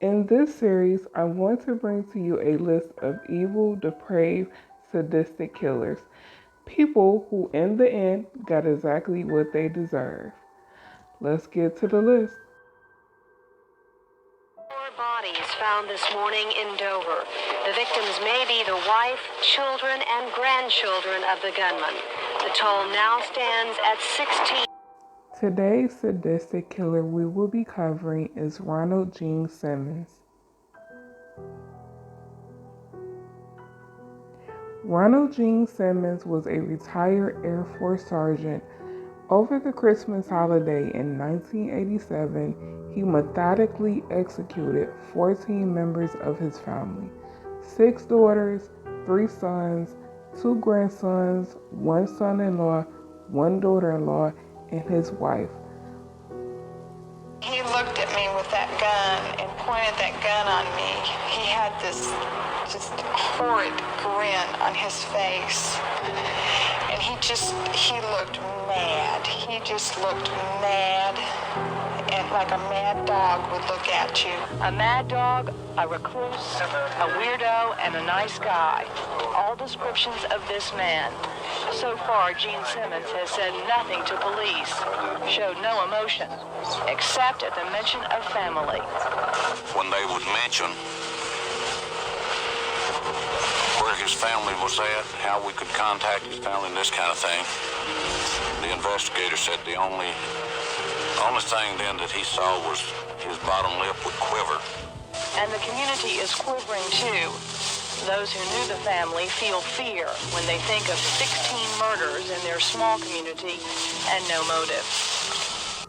In this series, I want to bring to you a list of evil, depraved, sadistic killers. People who, in the end, got exactly what they deserve. Let's get to the list. Four bodies found this morning in Dover. The victims may be the wife, children, and grandchildren of the gunman. The toll now stands at 16. Today's sadistic killer we will be covering is Ronald Gene Simmons. Ronald Gene Simmons was a retired Air Force sergeant. Over the Christmas holiday in 1987, he methodically executed 14 members of his family: 6 daughters, 3 sons, 2 grandsons, 1 son-in-law, 1 daughter-in-law, and his wife. He looked at me with that gun and pointed that gun on me. He had this just horrid grin on his face. And he looked mad. He just looked mad. And like a mad dog would look at you. A mad dog, a recluse, a weirdo, and a nice guy. All descriptions of this man. So far, Gene Simmons has said nothing to police, showed no emotion, except at the mention of family. When they would mention where his family was at, how we could contact his family, and this kind of thing, the investigator said the only thing then that he saw was his bottom lip would quiver. And the community is quivering too. Those who knew the family feel fear when they think of 16 murders in their small community and no motive.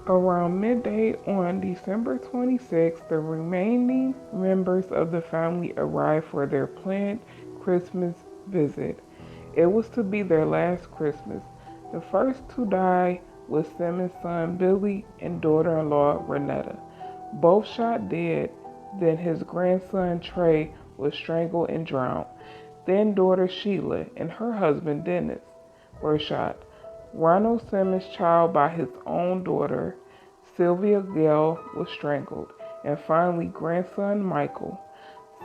Around midday on December 26th, the remaining members of the family arrived for their planned Christmas visit. It was to be their last Christmas. The first to die was Simmons' son Billy and daughter-in-law Renetta. Both shot dead. Then his grandson Trey was strangled and drowned. Then daughter Sheila and her husband Dennis were shot. Ronald Simmons' child by his own daughter, Sylvia Gale, was strangled. And finally, grandson Michael.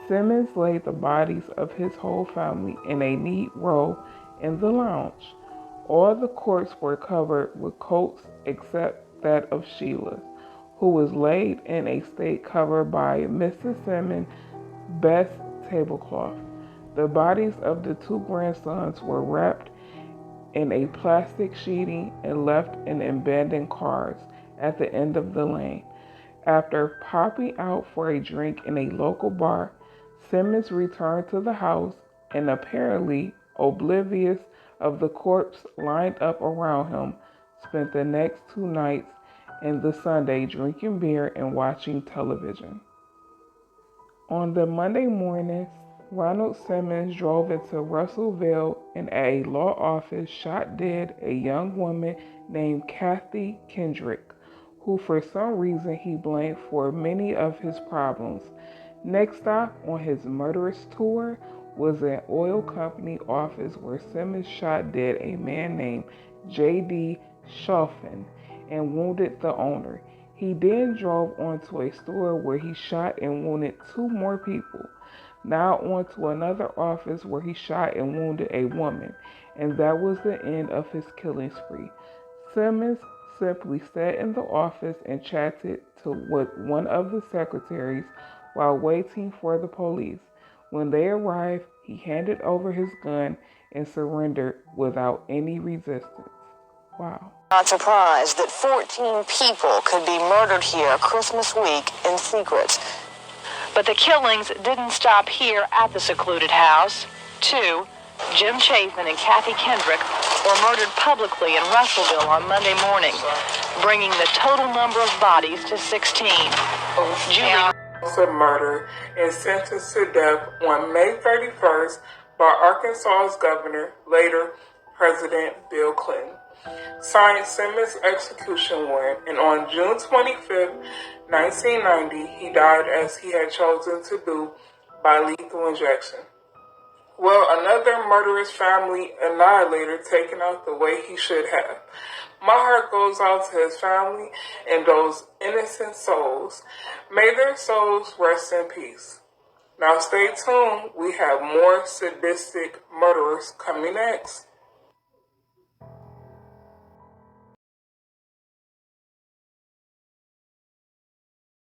Simmons laid the bodies of his whole family in a neat row in the lounge. All the corpses were covered with coats except that of Sheila, who was laid in a state covered by Mrs. Simmons' best tablecloth. The bodies of the 2 grandsons were wrapped in a plastic sheeting and left in abandoned cars at the end of the lane. After popping out for a drink in a local bar, Simmons returned to the house and, apparently oblivious of the corpse lined up around him, spent the next 2 nights and the Sunday drinking beer and watching television. On the Monday morning, Ronald Simmons drove into Russellville and at a law office shot dead a young woman named Kathy Kendrick, who for some reason he blamed for many of his problems. Next stop on his murderous tour was an oil company office where Simmons shot dead a man named J.D. Schaffen and wounded the owner. He then drove onto a store where he shot and wounded 2 more people. Now onto another office where he shot and wounded a woman. And that was the end of his killing spree. Simmons simply sat in the office and chatted with one of the secretaries while waiting for the police. When they arrived, he handed over his gun and surrendered without any resistance. Wow. Not surprised that 14 people could be murdered here Christmas week in secret. But the killings didn't stop here at the secluded house. 2, Jim Chafin and Kathy Kendrick, were murdered publicly in Russellville on Monday morning, bringing the total number of bodies to 16. Julie Murder and sentenced to death on May 31st by Arkansas's governor, later President Bill Clinton, signed Simmons' execution warrant, and on June 25th, 1990, he died as he had chosen to do by lethal injection. Well, another murderous family annihilator taken out the way he should have. My heart goes out to his family and those innocent souls. May their souls rest in peace. Now stay tuned. We have more sadistic murderers coming next.